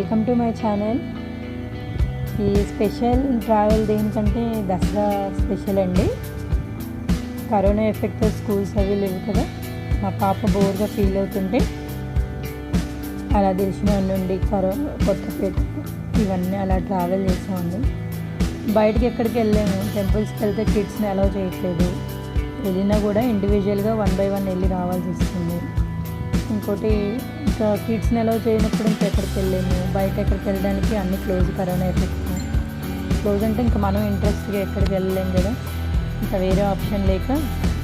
Welcome to my channel. ఈ special travel దేనికంటే Dasara special అండి. కరోనా ఎఫెక్ట్ స్కూల్స్ అవి లేవు కదా, మా పాప బోర్గా ఫీల్ అవుతుంటే అలా తెలిసిన నుండి కొత్తపేట ఇవన్నీ అలా ట్రావెల్ చేసామండి. బయటకి ఎక్కడికి వెళ్ళాము, టెంపుల్స్కి వెళ్తే కిడ్స్ని అలౌ చేయట్లేదు. వెళ్ళినా కూడా ఇండివిజువల్గా 1 by 1 వెళ్ళి రావాల్సి వస్తుంది. ఇంకోటి ఇంకా కిడ్స్ని అలౌ చేయనప్పుడు ఇంకెక్కడికి వెళ్ళాము. బయట ఎక్కడికి వెళ్ళడానికి అన్ని క్లోజ్, కరోనా ఎఫెక్ట్ క్లోజ్ అంటే ఇంకా మనం ఇంట్రెస్ట్గా ఎక్కడికి వెళ్ళలేము కదా. ఇంకా వేరే ఆప్షన్ లేక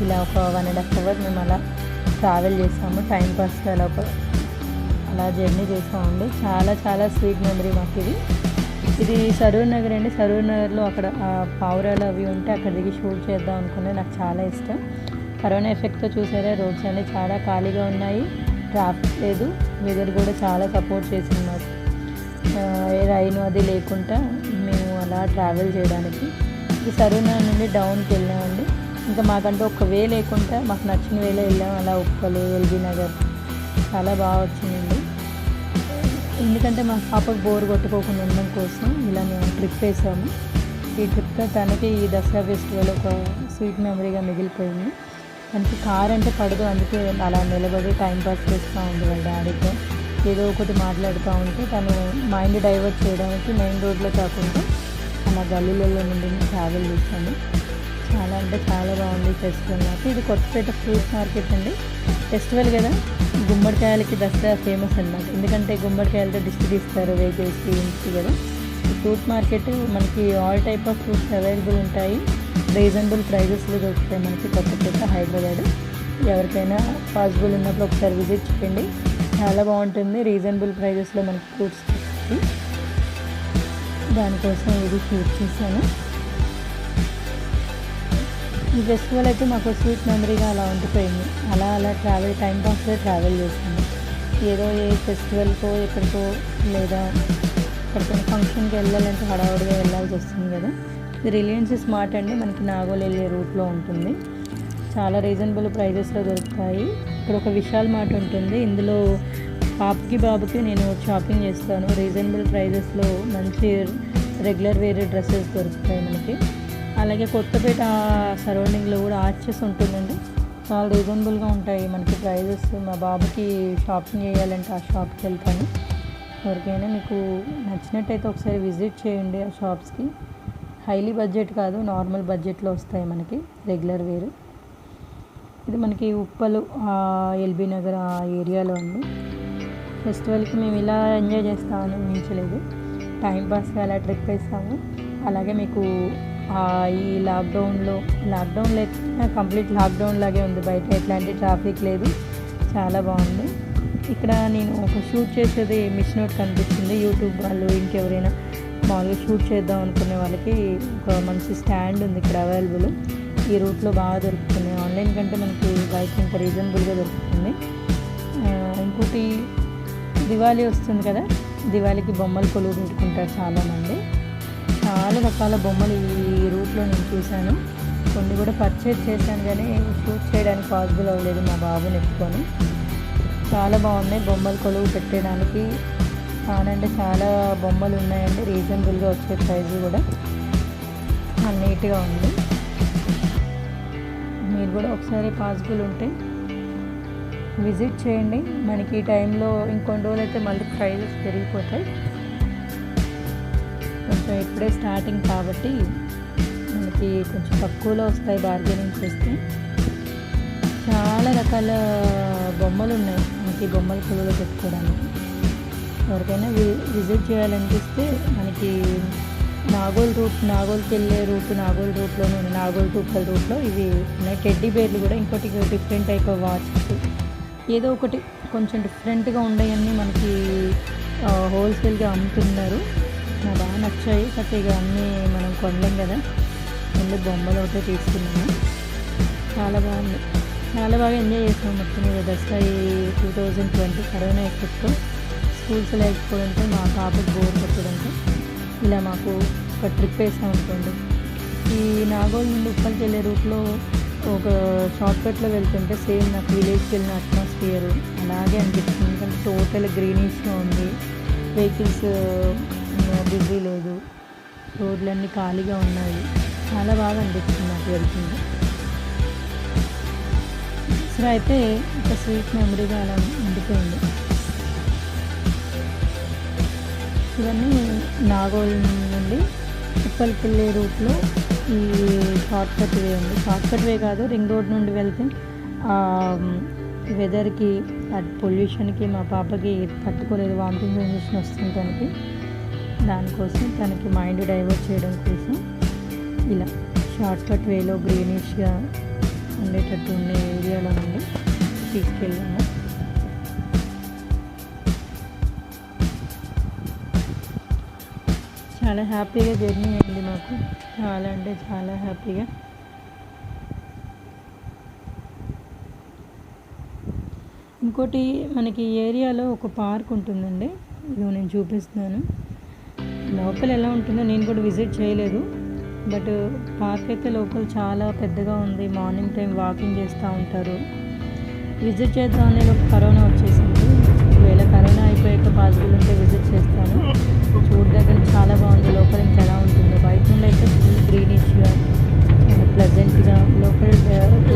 ఇలా ఒక 1.5 hours మేము అలా ట్రావెల్ చేసాము. టైంపాస్గా అలా జర్నీ చేసామండి. చాలా చాలా స్వీట్ మెమరీ మాకు ఇది సరూర్ నగర్ అండి. సరూర్ నగర్లో అక్కడ పావురాలు అవి ఉంటే అక్కడ దిగి షూట్ చేద్దాం అనుకునే నాకు చాలా ఇష్టం. కరోనా ఎఫెక్ట్తో చూసారా, రోడ్స్ అన్నీ చాలా ఖాళీగా ఉన్నాయి, ట్రాఫిక్ లేదు, వెదర్ కూడా చాలా సపోర్ట్ చేసింది మాకు. రైన్ అది లేకుండా మేము అలా ట్రావెల్ చేయడానికి ఈ సరూర్ నగర్ నుండి డౌన్కి వెళ్ళామండి. ఇంకా మాకంటూ ఒక వే లేకుండా మాకు నచ్చిన వేలో వెళ్ళాము. అలా ఉప్పలు, ఎల్బీ నగర్ చాలా బాగా వచ్చిందండి. ఎందుకంటే మా పాపకు బోర్ కొట్టుకోకుండా ఉండడం కోసం ఇలా మేము ట్రిప్ వేసాము. ఈ ట్రిప్తో తనకి ఈ దసరా ఫెస్టివల్ ఒక స్వీట్ మెమరీగా మిగిలిపోయింది. తనకి కార్ అంటే పడదు, అందుకే అలా నిలబడి టైంపాస్ చేస్తూ ఉంది వాళ్ళ డాడీతో. ఏదో ఒకటి మాట్లాడుతూ ఉంటే తను మైండ్ డైవర్ట్ చేయడానికి మెయిన్ రోడ్లో కాకుండా అలా గల్లీలలో నుండి ట్రావెల్ చేశాను. చాలా అంటే చాలా బాగుంది ఫెస్టివల్. నాకు ఇది కొత్తపేట ఫ్రూట్స్ మార్కెట్ అండి. ఫెస్టివల్ కదా, గుమ్మడికాయలకి దసరా ఫేమస్ అన్నమాట. ఎందుకంటే గుమ్మడికాయలతో దిష్టి తీస్తారు వెహికల్స్కి, ఇంటికి కదా. ఈ ఫ్రూట్ మార్కెట్ మనకి all type of fruits available ఉంటాయి. రీజనబుల్ ప్రైజెస్లో దొరుకుతాయి మనకి కొత్తపేట, హైదరాబాద్. ఎవరికైనా పాసిబుల్ ఉన్నప్పుడు ఒకసారి విజిట్ చేయండి, చాలా బాగుంటుంది. రీజనబుల్ ప్రైజెస్లో మనకి ఫ్రూట్స్ దొరుకుతాయి. దానికోసం ఇది షూట్ చేశాను. ఈ ఫెస్టివల్ అయితే మాకు స్వీట్ మెమరీగా అలా ఉండిపోయింది. అలా ట్రావెల్ టైంపాస్లో ట్రావెల్ చేసింది. ఏదో ఏ ఫెస్టివల్కో ఎక్కడికో లేదా ఎక్కడికైనా ఫంక్షన్కి వెళ్ళాలంటే హడావుడిగా వెళ్ళాల్సి వస్తుంది కదా. ఇది రిలయన్స్ స్మార్ట్ అండి, మనకి నాగోల్ వెళ్ళే రూట్లో ఉంటుంది. చాలా రీజనబుల్ ప్రైజెస్లో దొరుకుతాయి. ఇక్కడ ఒక విశాల్ మార్ట్ ఉంటుంది. ఇందులో పాపకి బాబుకి నేను షాపింగ్ చేస్తాను. రీజనబుల్ ప్రైజెస్లో మంచి రెగ్యులర్ వేర్ డ్రెస్సెస్ దొరుకుతాయి మనకి. అలాగే కొత్తపేట సరౌండింగ్లో కూడా ఆర్చెస్ ఉంటుందండి, చాలా రీజనబుల్గా ఉంటాయి మనకి ప్రైజెస్. మా బాబుకి షాపింగ్ చేయాలంటే ఆ షాప్కి వెళ్తాను. ఎవరికైనా మీకు నచ్చినట్టయితే ఒకసారి విజిట్ చేయండి ఆ షాప్స్కి. హైలీ బడ్జెట్ కాదు, నార్మల్ బడ్జెట్లో వస్తాయి మనకి రెగ్యులర్ వేరు. ఇది మనకి ఉప్పలు, ఎల్బీ నగర్ ఆ ఏరియాలో ఉంది. ఫెస్టివల్కి మేము ఇలా ఎంజాయ్ చేస్తామని ఊహించలేదు. టైంపాస్గా అలా ట్రిప్ వేస్తాము. అలాగే మీకు ఈ లాక్డౌన్ లేకపోతే కంప్లీట్ లాక్డౌన్ లాగే ఉంది. బయట ఎట్లాంటి ట్రాఫిక్ లేదు, చాలా బాగుంది. ఇక్కడ నేను ఒక షూట్ చేసేది మిస్ నోట్ కనిపిస్తుంది. యూట్యూబ్ వాళ్ళు ఇంకెవరైనా మామూలుగా షూట్ చేద్దాం అనుకునే వాళ్ళకి ఒక మంచి స్టాండ్ ఉంది ఇక్కడ అవైలబుల్. ఈ రూట్లో బాగా దొరుకుతుంది. ఆన్లైన్ కంటే మనకి బయట ఇంకా రీజనబుల్గా దొరుకుతుంది. ఇంకోటి దివాళీ వస్తుంది కదా, దివాళీకి బొమ్మలు కొలువు పెట్టుకుంటారు చాలామంది. చాలా రకాల బొమ్మలు ఈ రూట్లో నేను చూశాను. కొన్ని కూడా పర్చేజ్ చేశాను కానీ షూట్ చేయడానికి పాసిబుల్ అవ్వలేదు మా బాబుని ఎత్తుకొని. చాలా బాగున్నాయి బొమ్మలు కొలువు పెట్టడానికి. చాలా చాలా బొమ్మలు ఉన్నాయండి. రీజనబుల్గా వచ్చే ప్రైస్ కూడా నీట్గా ఉంది. మీరు కూడా ఒకసారి పాసిబుల్ ఉంటే విజిట్ చేయండి. మనకి ఈ టైంలో ఇంకొన్ని రోజులు అయితే మళ్ళీ ప్రైజెస్ పెరిగిపోతాయి. కొంచెం ఇప్పుడే స్టార్టింగ్ కాబట్టి మనకి కొంచెం తక్కువలో వస్తాయి బార్గెనింగ్ చేస్తే. చాలా రకాల బొమ్మలు ఉన్నాయి మనకి బొమ్మల కొలువులో పెట్టుకోవడానికి. ఎవరికైనా విజిట్ చేయాలనిపిస్తే మనకి నాగోల్కి వెళ్ళే రూట్లోనే ఉన్నాయి. నాగోల్ టు ఉప్పల్ రూట్లో ఇవి ఉన్నాయి. టెడ్డీ బేర్లు కూడా, ఇంకోటి డిఫరెంట్ టైప్ ఆఫ్ వాచెస్, ఏదో ఒకటి కొంచెం డిఫరెంట్గా ఉండేవన్నీ మనకి హోల్సేల్గా అమ్ముతున్నారు. నాకు బాగా నచ్చాయి. కాకపోతే ఇక అన్నీ మనం కొనలేం కదా, ఓన్లీ బొమ్మలు ఒకటే తీసుకున్నాము. చాలా బాగుంది, చాలా బాగా ఎంజాయ్ చేసాము మొత్తం మీద దసరా ఈ 2020. కరోనా ఎఫెక్ట్ స్కూల్స్ లేకపోవడంతో మా పాపకు బోర్ కొట్టడంతో ఇలా మాకు ఒక ట్రిప్ వేసాం అనుకోండి. ఈ నాగోల్ నుండి ఉప్పల్కి వెళ్ళే రూట్లో ఒక షార్ట్కట్లో వెళ్తుంటే సేమ్ నాకు విలేజ్కి వెళ్ళిన అట్మాస్ఫియర్ అలాగే అనిపిస్తుంది. ఎందుకంటే టోటల్ గ్రీనిష్గా ఉంది, వెహికల్స్ బిజీ లేదు, రోడ్లన్నీ ఖాళీగా ఉన్నాయి. చాలా బాగా అనిపించింది నాకు వెళ్తుంది. దసరా అయితే ఒక స్వీట్ మెమరీగా అలా ఉండిపోయింది. ఇవన్నీ నాగోల్ నుండి ఉప్పల్పల్లి రూట్లో ఈ షార్ట్ కట్ వే ఉంది. షార్ట్ కట్ వే కాదు, రింగ్ రోడ్ నుండి వెళ్తే వెదర్కి పొల్యూషన్కి మా పాపకి తట్టుకోలేదు, వామిటింగ్ సెన్సేషన్ వస్తుంది తనకి. దానికోసం తనకి మైండ్ డైవర్ట్ చేయడం కోసం ఇలా షార్ట్ కట్ వేలో గ్రీనిష్గా ఉండేటట్టు ఉండే ఏరియాలో నుండి తీసుకెళ్ళాము. చాలా హ్యాపీగా జర్నీ అయింది మాకు, చాలా అంటే చాలా హ్యాపీగా. ఇంకోటి మనకి ఏరియాలో ఒక పార్క్ ఉంటుందండి, ఇది నేను చూపిస్తున్నాను. లోపల ఎలా ఉంటుందో నేను కూడా విజిట్ చేయలేదు, బట్ పార్క్ అయితే లోపల చాలా పెద్దగా ఉంది. మార్నింగ్ టైం వాకింగ్ చేస్తూ ఉంటారు. విజిట్ చేద్దాం అనే లోపు కరోనా వచ్చేసింది. ఒకవేళ కరోనా అయిపోయాక పాసిబుల్ ఉంటే విజిట్ చేస్తాను. చూడడానికి చాలా బాగుంది. లోపల ఇంకా ఎలా ఉంటుందో, బయట నుండి అయితే ఫుల్ గ్రీనిష్గా ప్లెజెంట్గా, లోపల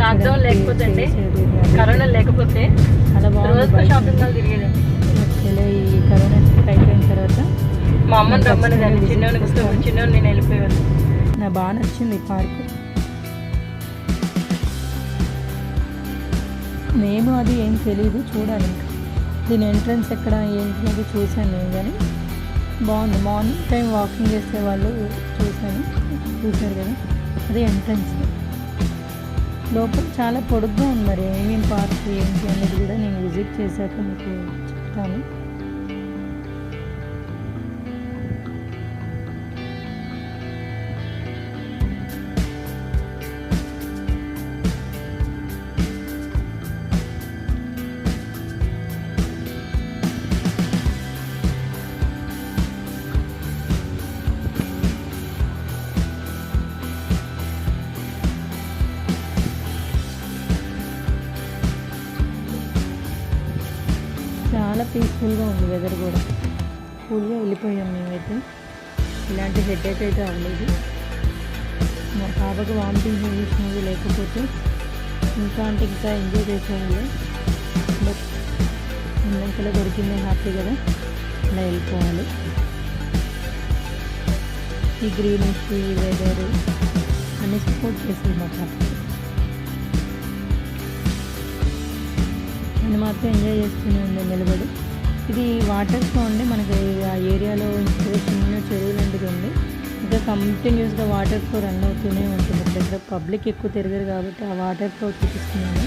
లాక్డౌన్ లేకపోతే కరోనా లేకపోతే చాలా బాగుంది. ఈ కరోనా అయిపోయిన తర్వాత మా అమ్మని రమ్మని చిన్నోని నేను వెళ్ళిపోయాను. నాకు బాగా నచ్చింది పార్క్. మేము అది ఏం తెలియదు, చూడాలి ఇంకా. దీని ఎంట్రన్స్ ఎక్కడ ఏంటి అది చూశాను నేను, కానీ బాగుంది. మార్నింగ్ టైం వాకింగ్ చేసే వాళ్ళు చూశారు కదా, అది ఎంట్రన్స్. లోపల చాలా పొడుగ్గా ఉంది. మరి ఏమేమి పార్క్ ఏంటి అనేది కూడా నేను విజిట్ చేశాక మీకు చెప్తాను. చాలా పీస్ఫుల్గా ఉంది వెదర్ కూడా. కూల్గా వెళ్ళిపోయాం మేమైతే. ఇలాంటి హెడేక్ అయితే అవ్వలేదు. మా పాపకు వామిటింగ్ సెన్సేషన్ లేకపోతే ఇంకా అంటే ఇంకా ఎంజాయ్ చేసేవాళ్ళు. బట్ ఇంకెలా దొరికింది హ్యాపీ కదా, అలా వెళ్ళిపోవాలి. ఈ గ్రీనిష్, ఈ వెదర్ అన్నీ సపోర్ట్ చేసేది మా పాప. నేను మాత్రం ఎంజాయ్ చేస్తూనే ఉంది నిలబడి. ఇది వాటర్స్లో ఉండి మనకి ఆ ఏరియాలో చిన్న చెరువు లాంటిది ఉంది. ఇంకా కంటిన్యూస్గా వాటర్ ఫ్లో రన్ అవుతూనే ఉంటుంది. దగ్గర పబ్లిక్ ఎక్కువ తిరగరు కాబట్టి ఆ వాటర్ ఫ్లో చూపిస్తున్నాను.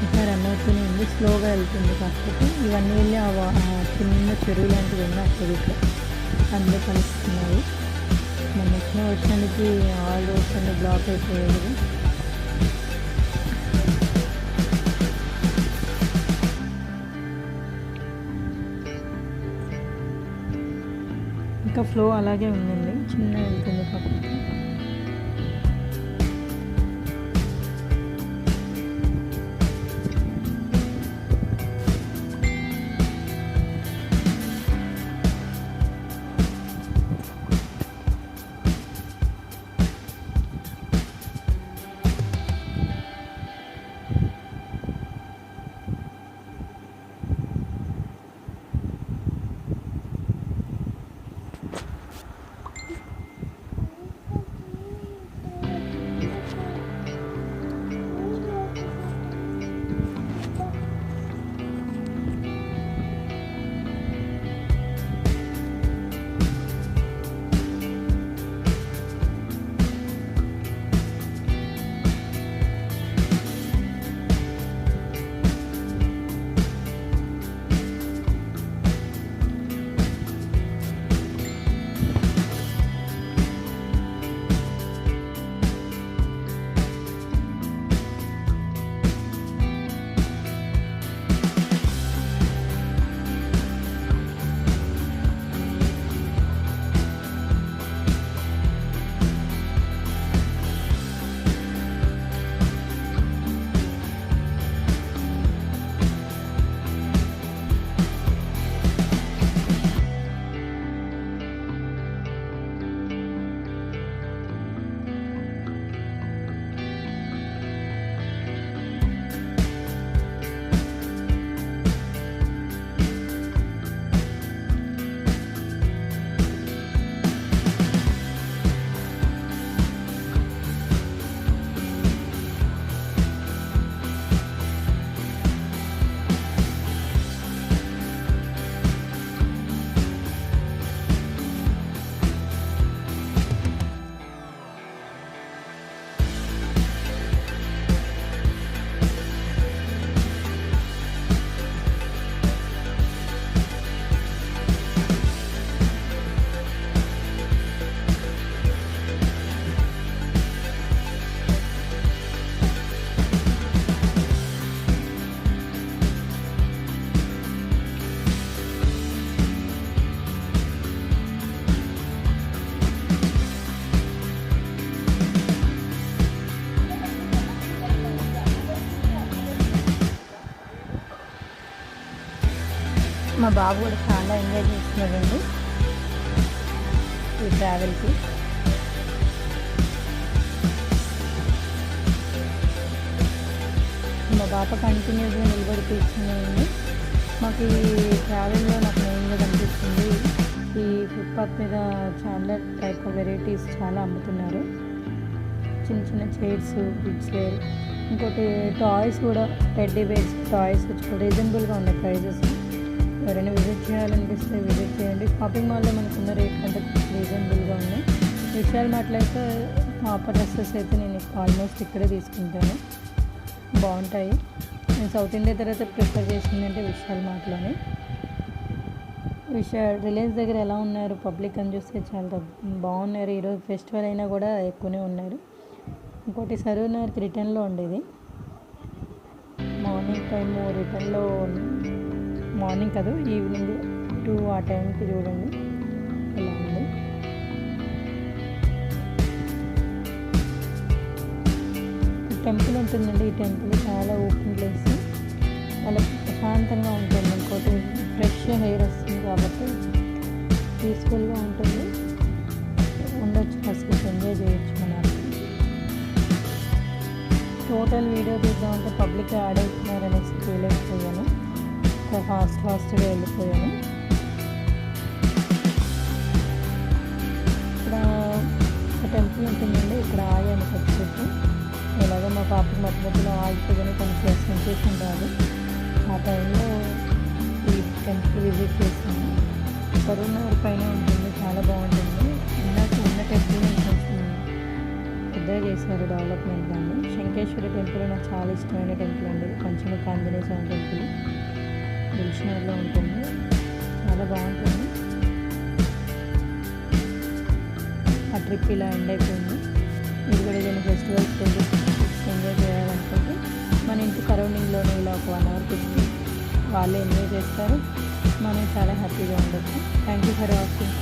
ఇంకా రన్ అవుతూనే ఉంది, స్లోగా వెళ్తుంది. కాకపోతే ఇవన్నీ వెళ్ళి ఆ చిన్న చెరువు లాంటిది ఉంది, అక్కడ ఇట్లా అందులో కలుస్తున్నాయి. మన వచ్చిన వర్షానికి ఆల్ రోడ్స్ అన్ని బ్లాక్ అయిపోయాయి. ఇంకా ఫ్లో అలాగే ఉందండి, చిన్న వెళ్తుంది కాకపోతే. మా బాబు కూడా చాలా ఎంజాయ్ చేస్తున్నాడండి ఈ ట్రావెల్కి. మా పాప కంటిన్యూస్గా నిలబడి కూర్చున్నాయండి. మాకు ఈ ట్రావెల్లో నాకు మెయిన్గా కనిపిస్తుంది ఈ ఫుట్పాత్ మీద చాలా టైప్ ఆఫ్ వెరైటీస్ చాలా అమ్ముతున్నారు. చిన్న చిన్న చైర్స్, కిడ్స్ వేర్, ఇంకోటి టాయ్స్ కూడా, టెడ్డీ బేర్స్ టాయ్స్ రీజనబుల్గా ఉన్నాయి ప్రైజెస్. ఎవరైనా విజిట్ చేయాలనిపిస్తే విజిట్ చేయండి. షాపింగ్ మాల్లో మనకున్న రేట్ కంటే రీజనబుల్గా ఉన్నాయి. విశాల్ మార్ట్లో అయితే పాప డ్రెస్సెస్ అయితే నేను ఆల్మోస్ట్ ఇక్కడే తీసుకుంటాను, బాగుంటాయి. నేను సౌత్ ఇండియా తర్వాత ప్రిఫర్ చేసిందంటే విశాల్ మార్ట్లోనే. రిలయన్స్ దగ్గర ఎలా ఉన్నారు పబ్లిక్ అని చూస్తే చాలా బాగున్నారు. ఈరోజు ఫెస్టివల్ అయినా కూడా ఎక్కువనే ఉన్నారు. ఇంకోటి సరూర్ నగర్కి రిటర్న్లో ఉండేది. మార్నింగ్ టైము రిటర్న్లో, మార్నింగ్ కాదు ఈవినింగ్ 2 ఆ టైంకి చూడండి ఎలా ఉంది. టెంపుల్ ఉంటుందండి. ఈ టెంపుల్ చాలా ఓపెన్ ప్లేస్, చాలా ప్రశాంతంగా ఉంటుంది. ఇంకోటి ఫ్రెష్ హెయిర్ వస్తుంది కాబట్టి పీస్ఫుల్గా ఉంటుంది, ఉండొచ్చు, ఫస్ట్ ఎంజాయ్ చేయొచ్చు. మన టోటల్ వీడియో తీద్దామంటే పబ్లిక్ యాడ్ అవుతున్నారు అనేసి ఫీల్ అయిపోయాను, ఫాస్ట్గా వెళ్ళిపోయాను. ఇక్కడ టెంపుల్ ఉంటుందండి, ఇక్కడ ఆగాను కొద్దిసేపు. ఎలాగో మా పాపకి మధ్యలో ఆగిపోయి కొంచెం సెన్సేషన్ రాదు. ఆ టైంలో ఈ టెంపుల్ విజిట్ చేస్తాను. సరూర్ నగర్ పైన ఉంటుంది, చాలా బాగుంటుంది. ఇందాక ఉన్న టెంపుల్ కొంచెం పెద్దగా చేశారు డెవలప్మెంట్ దాన్ని. శంకేశ్వర టెంపుల్ నాకు చాలా ఇష్టమైన టెంపుల్ అండి. పంచముఖ ఆంజనేయ స్వామి టెంపుల్ దిల్షనగర్లో ఉంటుంది, చాలా బాగుంటుంది. ఆ ట్రిప్ ఇలా ఎండ్ అయిపోయింది. మీరు కూడా ఏదైనా ఫెస్టివల్స్ ఎంజాయ్ చేయాలనుకుంటే మన ఇంటి సరౌండింగ్లోనే ఇలా ఒక 1 అవర్ వాళ్ళే ఎంజాయ్ చేస్తారు, మనం చాలా హ్యాపీగా ఉండొచ్చు. Thank you for watching.